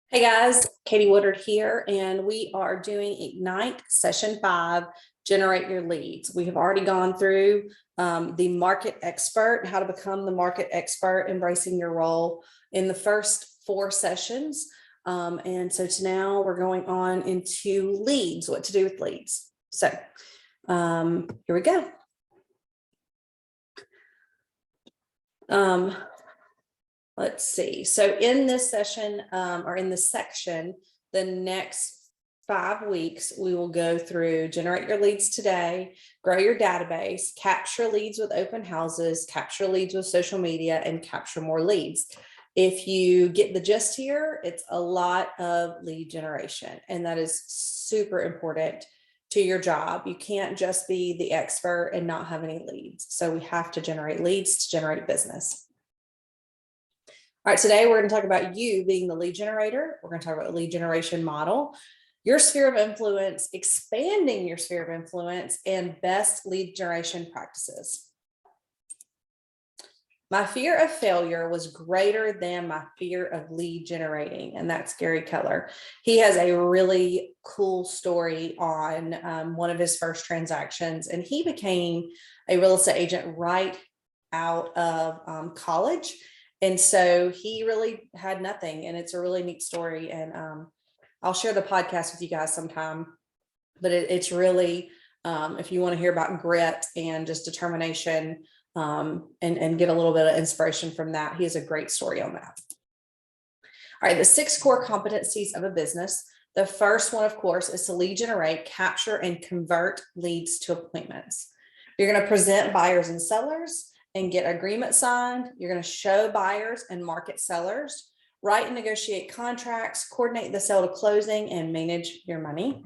Hey guys, Katie Woodard here, and we are doing Ignite Session 5, Generate Your Leads. We have already gone through the market expert, how to become the market expert, embracing your role in the first 4 sessions. And so now we're going on into leads, what to do with leads. So here we go. Let's see. So in this session or in this section, the next 5 weeks, we will go through generate your leads today, grow your database, capture leads with open houses, capture leads with social media, and capture more leads. If you get the gist here, it's a lot of lead generation, and that is super important to your job. You can't just be the expert and not have any leads. So we have to generate leads to generate business. All right, today we're going to talk about you being the lead generator. We're going to talk about the lead generation model, your sphere of influence, expanding your sphere of influence, and best lead generation practices. My fear of failure was greater than my fear of lead generating, and that's Gary Keller. He has a really cool story on one of his first transactions, and he became a real estate agent right out of college. And so he really had nothing, and it's a really neat story. And I'll share the podcast with you guys sometime, but it's really, if you want to hear about grit and just determination and get a little bit of inspiration from that, he has a great story on that. All right, the 6 core competencies of a business. The first one, of course, is to lead generate, capture, and convert leads to appointments. You're going to present buyers and sellers and get agreement signed. You're going to show buyers and market sellers, write and negotiate contracts, coordinate the sale to closing, and manage your money.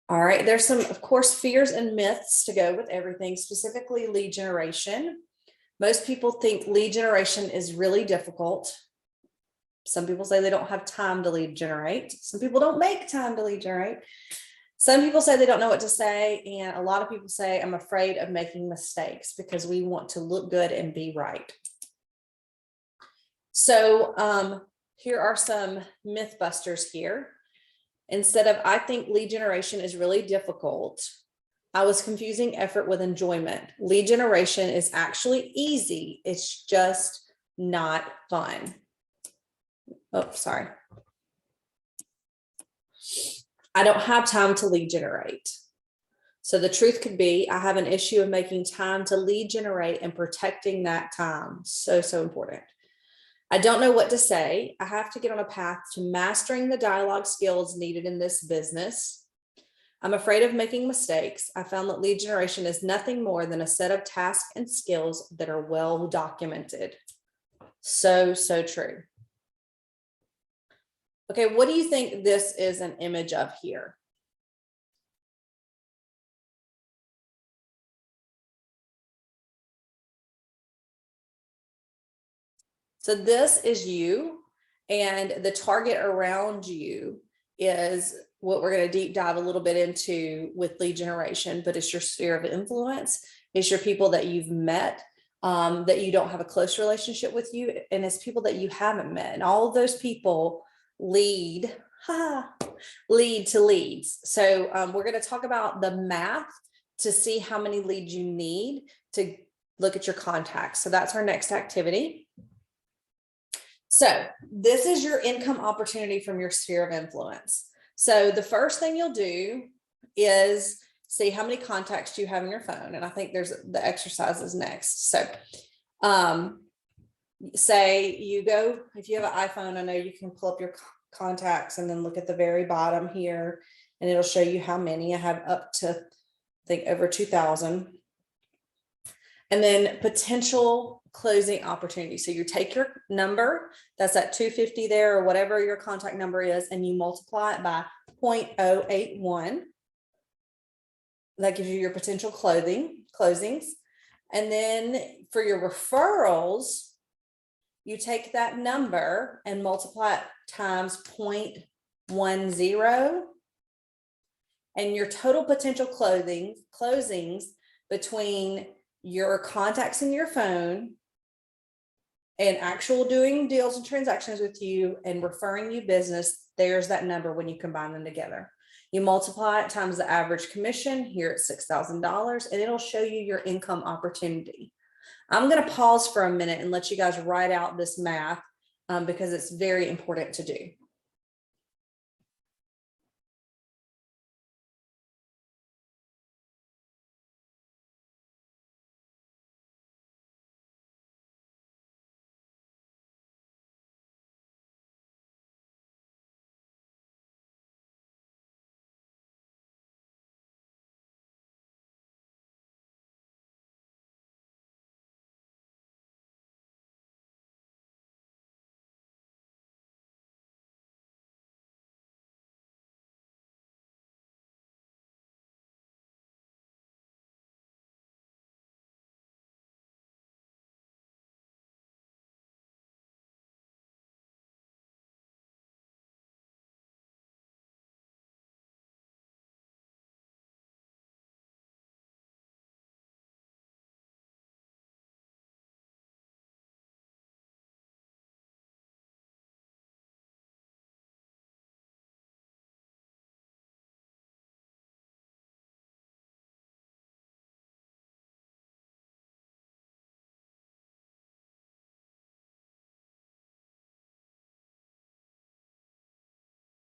All right, there's some, of course, fears and myths to go with everything, specifically lead generation. Most people think lead generation is really difficult. Some people say they don't have time to lead generate. Some people don't make time to lead generate. Some people say they don't know what to say, and a lot of people say, I'm afraid of making mistakes because we want to look good and be right. So here are some myth busters here. Instead of, I think lead generation is really difficult, I was confusing effort with enjoyment. Lead generation is actually easy. It's just not fun. Oh, sorry. I don't have time to lead generate. So the truth could be, I have an issue of making time to lead generate and protecting that time. So important. I don't know what to say. I have to get on a path to mastering the dialogue skills needed in this business. I'm afraid of making mistakes. I found that lead generation is nothing more than a set of tasks and skills that are well documented. So true. Okay, what do you think this is an image of here? So this is you, and the target around you is what we're going to deep dive a little bit into with lead generation, but it's your sphere of influence. It's your people that you've met that you don't have a close relationship with you, and it's people that you haven't met. And all of those people lead to leads. So we're going to talk about the math to see how many leads you need to look at your contacts. So that's our next activity. So this is your income opportunity from your sphere of influence. So the first thing you'll do is see how many contacts you have in your phone. And I think there's the exercises next. So say you go, if you have an iPhone, I know you can pull up your contacts and then look at the very bottom here, and it'll show you how many. I have up to, I think, over 2,000. And then potential closing opportunities. So you take your number, that's at 250 there, or whatever your contact number is, and you multiply it by 0.081. That gives you your potential closings. And then for your referrals, you take that number and multiply it times 0.10, and your total potential closings between your contacts in your phone and actual doing deals and transactions with you and referring you business, there's that number when you combine them together. You multiply it times the average commission here at $6,000, and it'll show you your income opportunity. I'm going to pause for a minute and let you guys write out this math because it's very important to do.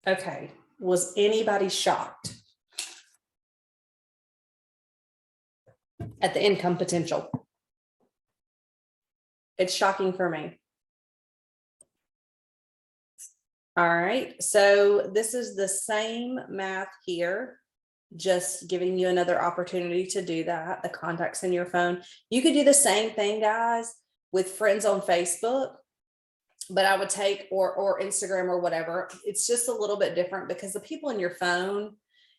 Okay, was anybody shocked at the income potential? It's shocking for me. All right, so this is the same math here, just giving you another opportunity to do that, the contacts in your phone. You could do the same thing, guys, with friends on Facebook, but I would take, or Instagram or whatever. It's just a little bit different because the people in your phone,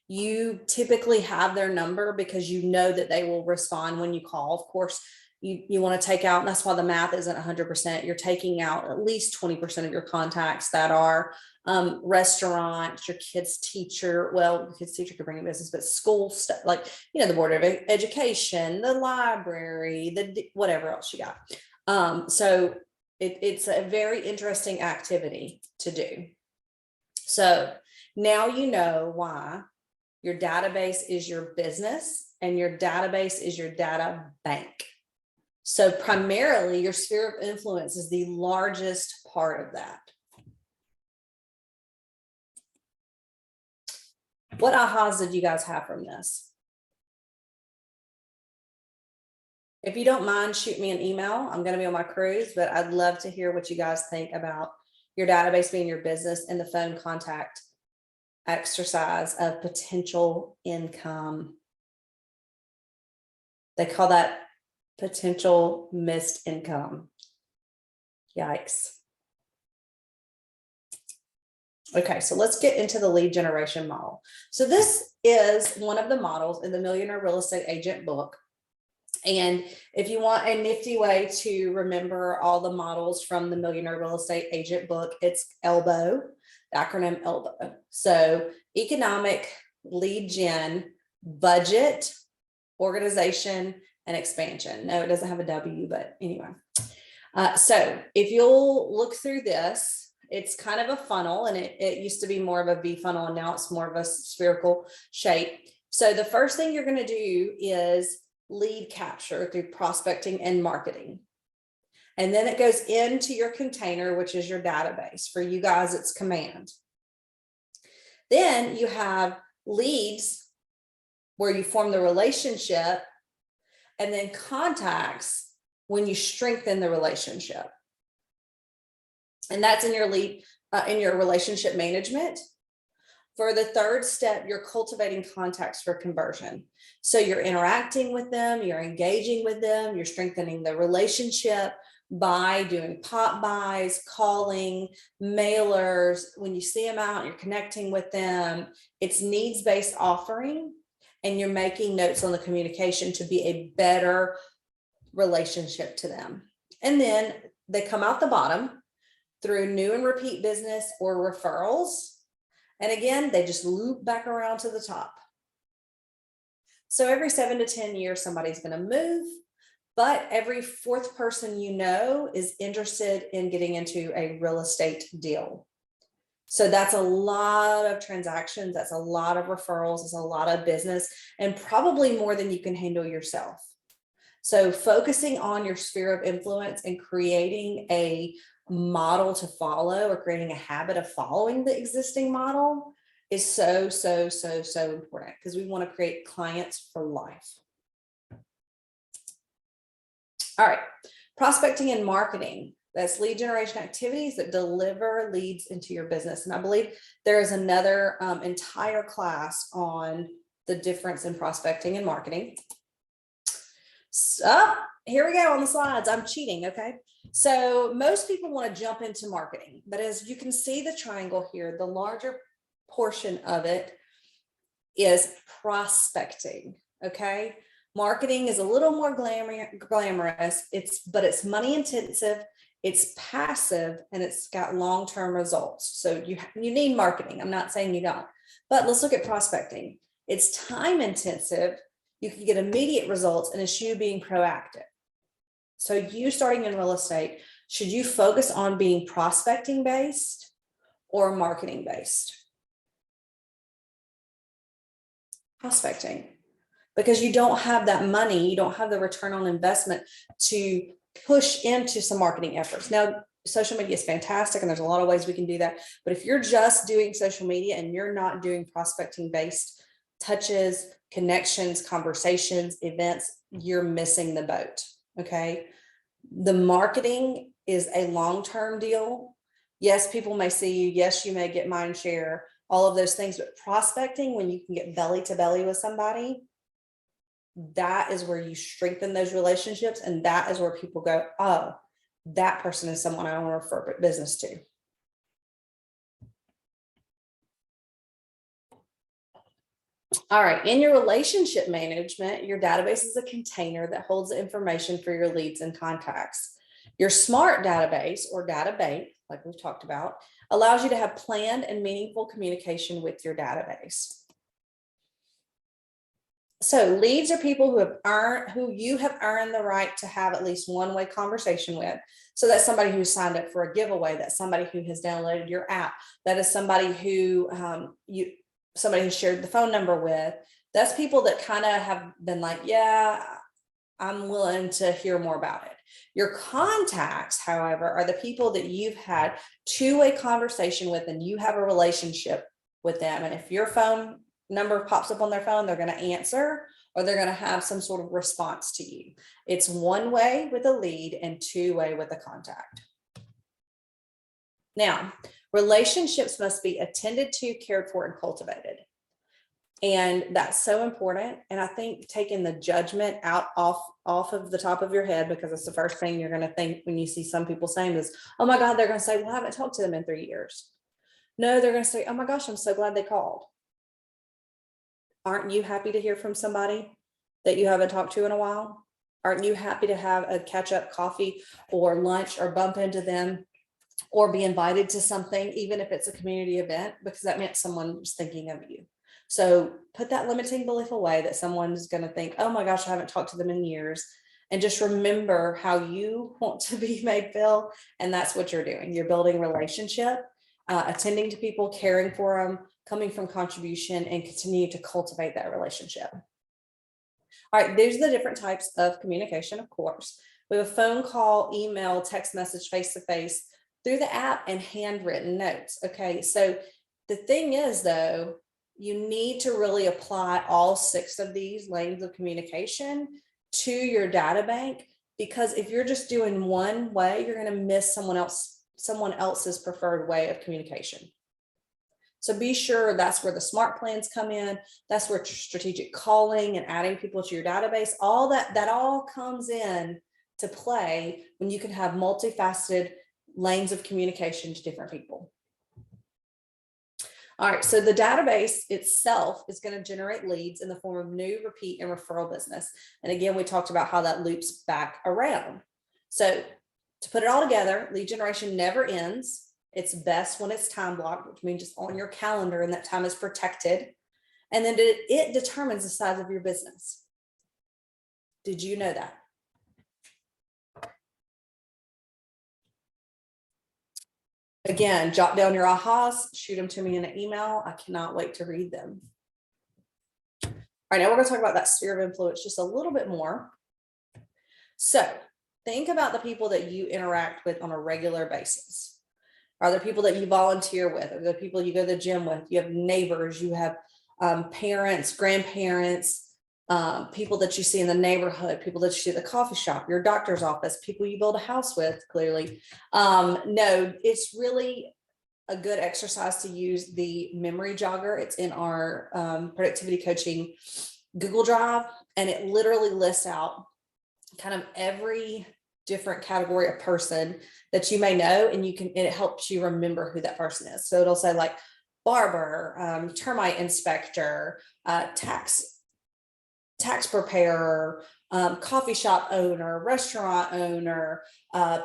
you typically have their number because you know that they will respond when you call. Of course, you want to take out, and that's why the math isn't 100%. You're taking out at least 20% of your contacts that are restaurants, your kid's teacher. Well, kid's teacher could bring a business, but school stuff, like, you know, the Board of Education, the library, the whatever else you got. So it's a very interesting activity to do. So now you know why your database is your business and your database is your data bank. So primarily your sphere of influence is the largest part of that. What ahas did you guys have from this? If you don't mind, shoot me an email. I'm going to be on my cruise, but I'd love to hear what you guys think about your database being your business and the phone contact exercise of potential income. They call that potential missed income. Yikes. Okay, so let's get into the lead generation model. So this is one of the models in the Millionaire Real Estate Agent book. And if you want a nifty way to remember all the models from the Millionaire Real Estate Agent book, it's ELBO, the acronym ELBO. So economic, lead gen, budget, organization, and expansion. No, it doesn't have a W, but anyway. So if you'll look through this, it's kind of a funnel, and it used to be more of a V funnel, and now it's more of a spherical shape. So the first thing you're going to do is lead capture through prospecting and marketing. And then it goes into your container, which is your database. For you guys, it's command. Then you have leads where you form the relationship, and then contacts when you strengthen the relationship. And that's in your lead, in your relationship management. For the third step, you're cultivating contacts for conversion. So you're interacting with them, you're engaging with them, you're strengthening the relationship by doing pop buys, calling, mailers. When you see them out, you're connecting with them. It's needs-based offering, and you're making notes on the communication to be a better relationship to them. And then they come out the bottom through new and repeat business or referrals. And again, they just loop back around to the top. So every 7 to 10 years, somebody's going to move. but every fourth person you know is interested in getting into a real estate deal. So that's a lot of transactions. That's a lot of referrals. It's a lot of business, and probably more than you can handle yourself. So focusing on your sphere of influence and creating a model to follow, or creating a habit of following the existing model, is so important, because we want to create clients for life. All right, prospecting and marketing. That's lead generation activities that deliver leads into your business. And I believe there is another entire class on the difference in prospecting and marketing. So here we go on the slides. I'm cheating, okay? So most people want to jump into marketing, but as you can see the triangle here, the larger portion of it is prospecting, okay? Marketing is a little more glamorous, but it's money intensive, it's passive, and it's got long-term results. So you need marketing. I'm not saying you don't, but let's look at prospecting. It's time intensive. You can get immediate results, and it's you being proactive. So you starting in real estate, should you focus on being prospecting based or marketing based? Prospecting, because you don't have that money, you don't have the return on investment to push into some marketing efforts. Now, social media is fantastic, and there's a lot of ways we can do that. But if you're just doing social media and you're not doing prospecting based touches, connections, conversations, events, you're missing the boat. Okay. The marketing is a long-term deal. Yes, people may see you. Yes, you may get mind share, all of those things, but prospecting, when you can get belly to belly with somebody, that is where you strengthen those relationships. And that is where people go, oh, that person is someone I want to refer business to. All right, in your relationship management, your database is a container that holds the information for your leads and contacts. Your smart database, or data bank, like we've talked about, allows you to have planned and meaningful communication with your database. So leads are people who you have earned the right to have at least one-way conversation with. So that's somebody who signed up for a giveaway. That's somebody who has downloaded your app. That is somebody who somebody who shared the phone number with. That's people that kind of have been like, yeah, I'm willing to hear more about it. Your contacts, however, are the people that you've had two-way conversation with, and you have a relationship with them. And if your phone number pops up on their phone, they're going to answer, or they're going to have some sort of response to you. It's one way with a lead and two-way with a contact. Now, relationships must be attended to, cared for, and cultivated. And that's so important. And I think taking the judgment off of the top of your head, because it's the first thing you're going to think when you see some people saying this, oh my God, they're going to say, well, I haven't talked to them in 3 years. No, they're going to say, oh my gosh, I'm so glad they called. Aren't you happy to hear from somebody that you haven't talked to in a while? Aren't you happy to have a catch up coffee or lunch, or bump into them, or be invited to something, even if it's a community event, because that meant someone was thinking of you. So put that limiting belief away that someone's going to think, oh my gosh, I haven't talked to them in years. And just remember how you want to be made feel. And that's what you're doing. You're building relationship, attending to people, caring for them, coming from contribution, and continue to cultivate that relationship. All right, these are the different types of communication, of course. We have a phone call, email, text message, face-to-face, through the app, and handwritten notes. Okay, so the thing is, though, you need to really apply all 6 of these lanes of communication to your data bank, because if you're just doing one way, you're going to miss someone else's preferred way of communication. So be sure that's where the smart plans come in. That's where strategic calling and adding people to your database, all that all comes in to play when you can have multifaceted lanes of communication to different people. All right, so the database itself is going to generate leads in the form of new, repeat, and referral business. And again, we talked about how that loops back around. So to put it all together, lead generation never ends. It's best when it's time blocked, which means it's on your calendar and that time is protected. And then it determines the size of your business. Did you know that? Again, jot down your ahas, shoot them to me in an email. I cannot wait to read them. All right, now we're going to talk about that sphere of influence just a little bit more. So think about the people that you interact with on a regular basis. Are there people that you volunteer with? Are there people you go to the gym with? You have neighbors, you have parents, grandparents, people that you see in the neighborhood, people that you see at the coffee shop, your doctor's office, people you build a house with, clearly. No, it's really a good exercise to use the memory jogger. It's in our productivity coaching Google Drive, and it literally lists out kind of every different category of person that you may know, and it helps you remember who that person is. So it'll say like barber, termite inspector, tax preparer, coffee shop owner, restaurant owner,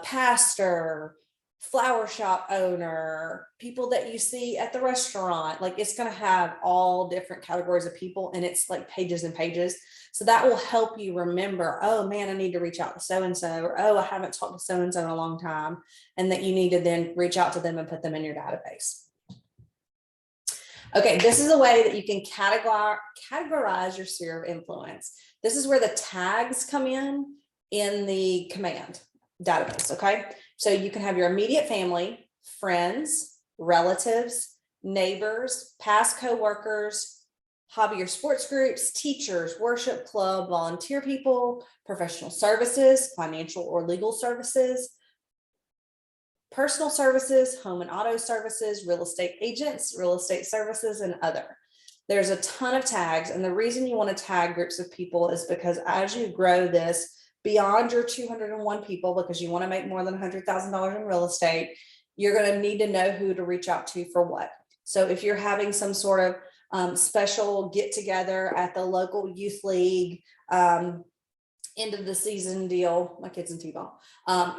pastor, flower shop owner, people that you see at the restaurant. Like, it's going to have all different categories of people, and it's like pages and pages. So that will help you remember, oh man, I need to reach out to so-and-so, or oh, I haven't talked to so-and-so in a long time, and that you need to then reach out to them and put them in your database. Okay, this is a way that you can categorize your sphere of influence. This is where the tags come in the command database, okay? So you can have your immediate family, friends, relatives, neighbors, past coworkers, hobby or sports groups, teachers, worship club, volunteer people, professional services, financial or legal services, personal services, home and auto services, real estate agents, real estate services, and other. There's a ton of tags. And the reason you want to tag groups of people is because as you grow this beyond your 201 people, because you want to make more than $100,000 in real estate, you're going to need to know who to reach out to for what. So if you're having some sort of special get together at the local youth league, end of the season deal, my kids in T-ball,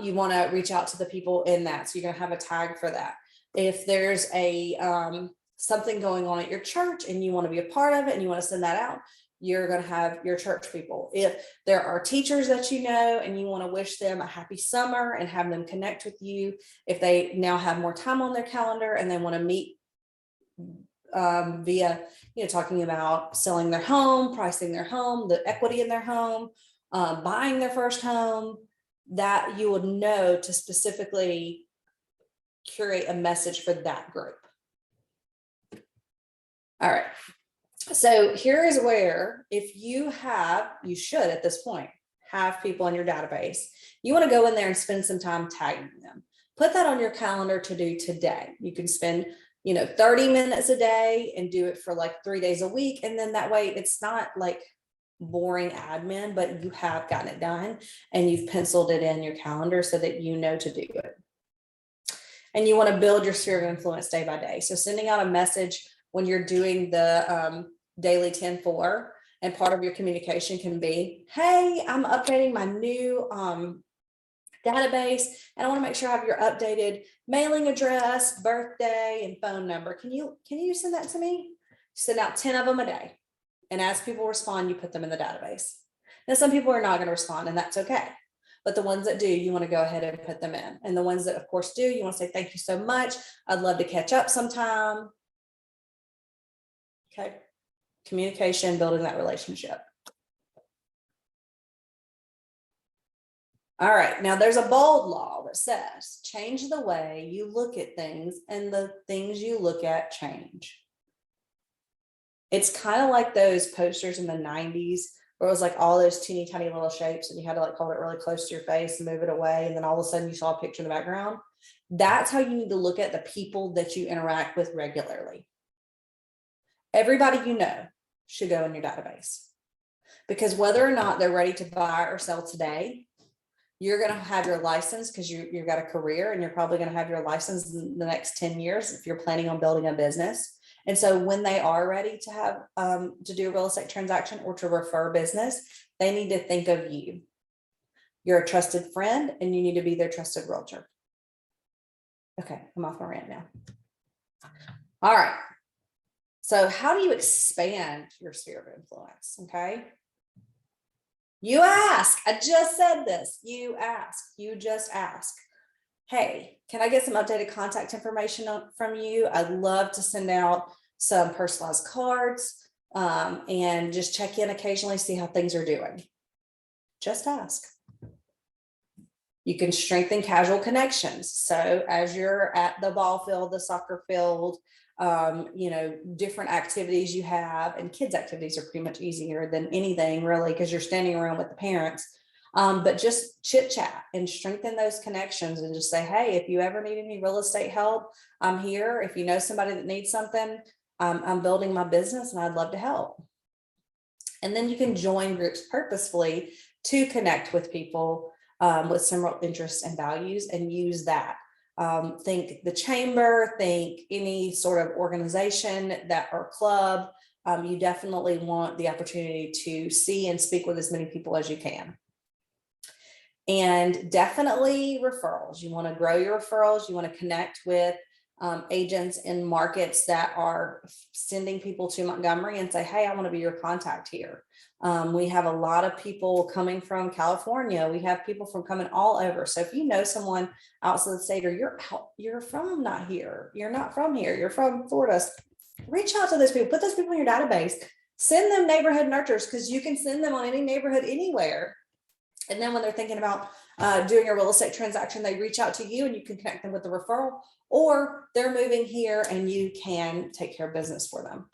you want to reach out to the people in that. So you're going to have a tag for that. If there's a something going on at your church and you want to be a part of it and you want to send that out, you're going to have your church people. If there are teachers that you know and you want to wish them a happy summer and have them connect with you, if they now have more time on their calendar and they want to meet via, talking about selling their home, pricing their home, the equity in their home, buying their first home, that you would know to specifically curate a message for that group. All right. So here is where, if you should at this point have people in your database, you want to go in there and spend some time tagging them. Put that on your calendar to do today. You can spend 30 minutes a day and do it for like 3 days a week. And then that way it's not like boring admin, but you have gotten it done and you've penciled it in your calendar so that you know to do it. And you want to build your sphere of influence day by day. So sending out a message when you're doing the daily 10-4, and part of your communication can be, hey, I'm updating my new database, and I want to make sure I have your updated mailing address, birthday, and phone number. Can you send that to me? Send out 10 of them a day. And as people respond, you put them in the database. Now, some people are not going to respond, and that's okay. But the ones that do, you want to go ahead and put them in. And the ones that, of course, do, you want to say, thank you so much. I'd love to catch up sometime. Okay. Communication, building that relationship. All right. Now, there's a bold law that says change the way you look at things, and the things you look at change. It's kind of like those posters in the 90s where it was like all those teeny tiny little shapes and you had to like hold it really close to your face and move it away. And then all of a sudden you saw a picture in the background. That's how you need to look at the people that you interact with regularly. Everybody you know should go in your database, because whether or not they're ready to buy or sell today, you're going to have your license because you've got a career, and you're probably going to have your license in the next 10 years if you're planning on building a business. And so when they are ready to have to do a real estate transaction or to refer business, they need to think of you. You're a trusted friend, and you need to be their trusted realtor. Okay, I'm off my rant now. All right. So how do you expand your sphere of influence? Okay. You ask. I just said this. You ask. You just ask. hey, can I get some updated contact information from you? I'd love to send out some personalized cards and just check in occasionally, see how things are doing. Just ask. You can strengthen casual connections. So as you're at the ball field, the soccer field, different activities you have, and kids' activities are pretty much easier than anything really, because you're standing around with the parents. But just chit chat and strengthen those connections and just say, hey, if you ever need any real estate help, I'm here. If you know somebody that needs something, I'm building my business and I'd love to help. And then you can join groups purposefully to connect with people with similar interests and values, and use that. Think the chamber, think any sort of organization that or club. You definitely want the opportunity to see and speak with as many people as you can. And definitely referrals. You want to grow your referrals. You want to connect with agents in markets that are sending people to Montgomery and say, hey, I want to be your contact here. We have a lot of people coming from California. We have people from coming all over. So if you know someone outside the state, or you're from not here, you're not from here, you're from Florida, reach out to those people, put those people in your database, send them neighborhood nurtures, because you can send them on any neighborhood anywhere. And then when they're thinking about doing a real estate transaction, they reach out to you and you can connect them with the referral, or they're moving here and you can take care of business for them.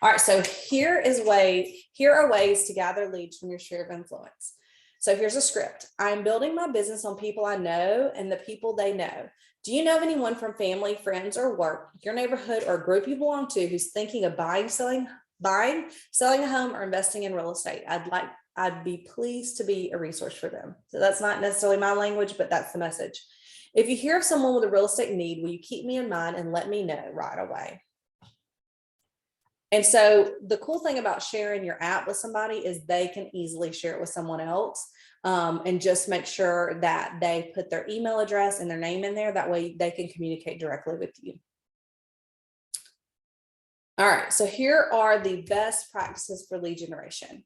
All right, so here are ways to gather leads from your sphere of influence. So here's a script. I'm building my business on people I know and the people they know. Do you know of anyone from family, friends, or work, your neighborhood, or group you belong to who's thinking of buying, selling a home, or investing in real estate? I'd be pleased to be a resource for them. So that's not necessarily my language, but that's the message. If you hear of someone with a real estate need, will you keep me in mind and let me know right away? And so the cool thing about sharing your app with somebody is they can easily share it with someone else, and just make sure that they put their email address and their name in there. That way they can communicate directly with you. All right, so here are the best practices for lead generation.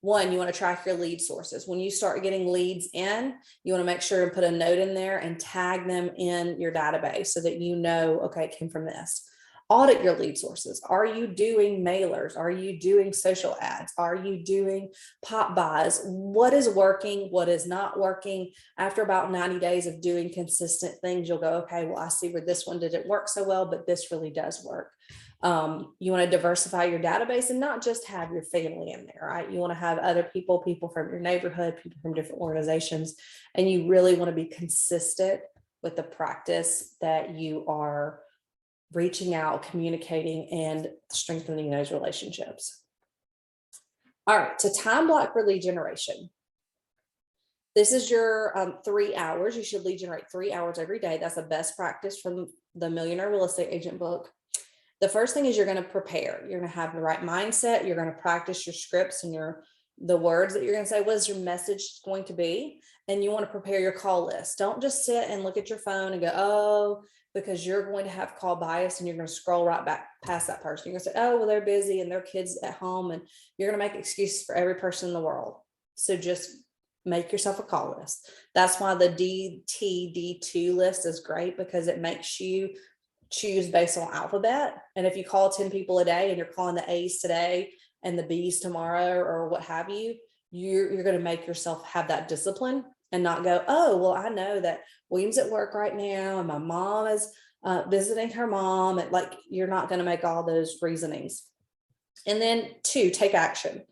One, you want to track your lead sources. When you start getting leads in, you want to make sure to put a note in there and tag them in your database so that you know, okay, it came from this. Audit your lead sources. Are you doing mailers? Are you doing social ads? Are you doing pop buys? What is working? What is not working? After about 90 days of doing consistent things, you'll go, okay, well, I see where this one didn't work so well, but this really does work. You want to diversify your database and not just have your family in there, right? You want to have other people from your neighborhood, people from different organizations, and you really want to be consistent with the practice that you are reaching out, communicating, and strengthening those relationships. All right, to time block for lead generation. This is your 3 hours. You should lead generate 3 hours every day. That's the best practice from the Millionaire Real Estate Agent book. The first thing is you're going to prepare. You're going to have the right mindset. You're going to practice your scripts and the words that you're going to say. What is your message going to be? And you want to prepare your call list. Don't just sit and look at your phone and go, oh, because you're going to have call bias and you're going to scroll right back past that person. You're going to say, oh, well, they're busy and their kids at home, and you're going to make excuses for every person in the world. So just make yourself a call list. That's why the DTD2 list is great, because it makes you choose based on alphabet. And if you call 10 people a day and you're calling the A's today and the B's tomorrow or what have you, you're going to make yourself have that discipline and not go, oh, well, I know that William's at work right now and my mom is visiting her mom. And like, you're not going to make all those reasonings. And then 2, take action.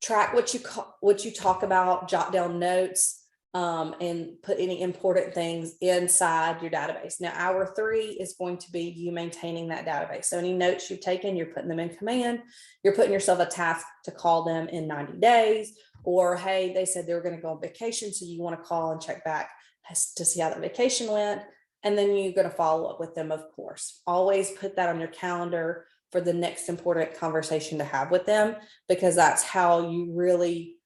Track what you talk about, jot down notes, and put any important things inside your database. Now, hour 3 is going to be you maintaining that database. So any notes you've taken, you're putting them in command. You're putting yourself a task to call them in 90 days, or, hey, they said they were going to go on vacation, so you want to call and check back to see how the vacation went. And then you're going to follow up with them, of course. Always put that on your calendar for the next important conversation to have with them, because that's how you really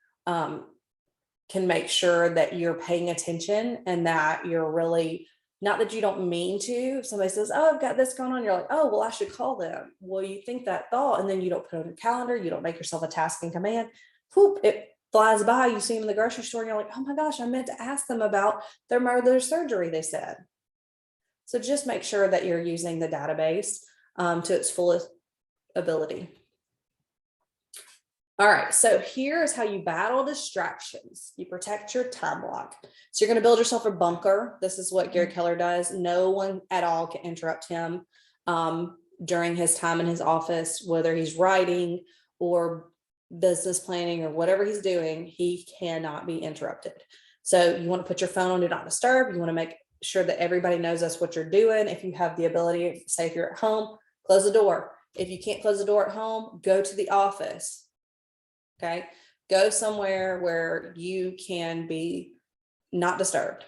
can make sure that you're paying attention and that you're really, not that you don't mean to. If somebody says, oh, I've got this going on, you're like, oh, well, I should call them. Well, you think that thought, and then you don't put it on your calendar. You don't make yourself a task in command. Whoop, flies by, you see them in the grocery store, and you're like, oh my gosh, I meant to ask them about their surgery, they said. So just make sure that you're using the database to its fullest ability. All right, so here's how you battle distractions. You protect your time block. So you're going to build yourself a bunker. This is what Gary Keller does. No one at all can interrupt him during his time in his office, whether he's writing or business planning or whatever he's doing, he cannot be interrupted. So you want to put your phone on do not disturb. You want to make sure that everybody knows that's what you're doing. If you have the ability, say if you're at home, close the door. If you can't close the door at home, go to the office. Okay, go somewhere where you can be not disturbed.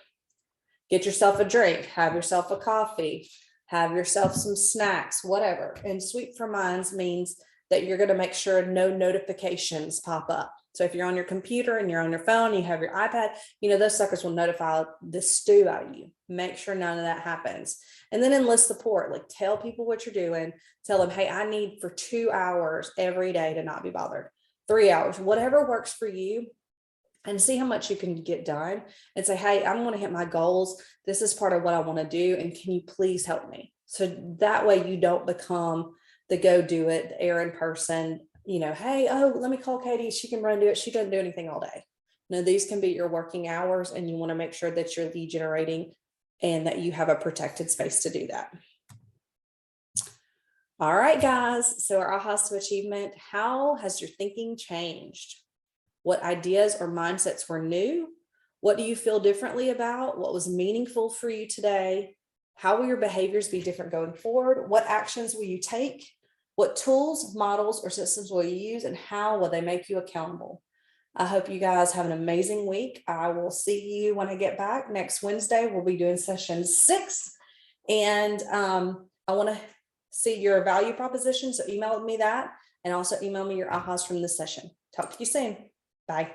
Get yourself a drink, have yourself a coffee, have yourself some snacks, whatever. And sweep for minds means that you're going to make sure no notifications pop up. So if you're on your computer and you're on your phone, you have your iPad, you know, those suckers will notify the stew out of you. Make sure none of that happens. And then enlist support, like tell people what you're doing. Tell them, hey, I need for 2 hours every day to not be bothered. 3 hours, whatever works for you, and see how much you can get done and say, hey, I'm going to hit my goals. This is part of what I want to do. And can you please help me? So that way you don't become the go do it, the errand person, you know, hey, oh, let me call Katie. She can run do it. She doesn't do anything all day. No, these can be your working hours, and you want to make sure that you're lead generating and that you have a protected space to do that. All right, guys. So our AHAs to achievement, how has your thinking changed? What ideas or mindsets were new? What do you feel differently about? What was meaningful for you today? How will your behaviors be different going forward? What actions will you take? What tools, models, or systems will you use, and how will they make you accountable? I hope you guys have an amazing week. I will see you when I get back next Wednesday. We'll be doing session 6. And I want to see your value proposition. So email me that, and also email me your AHAs from this session. Talk to you soon. Bye.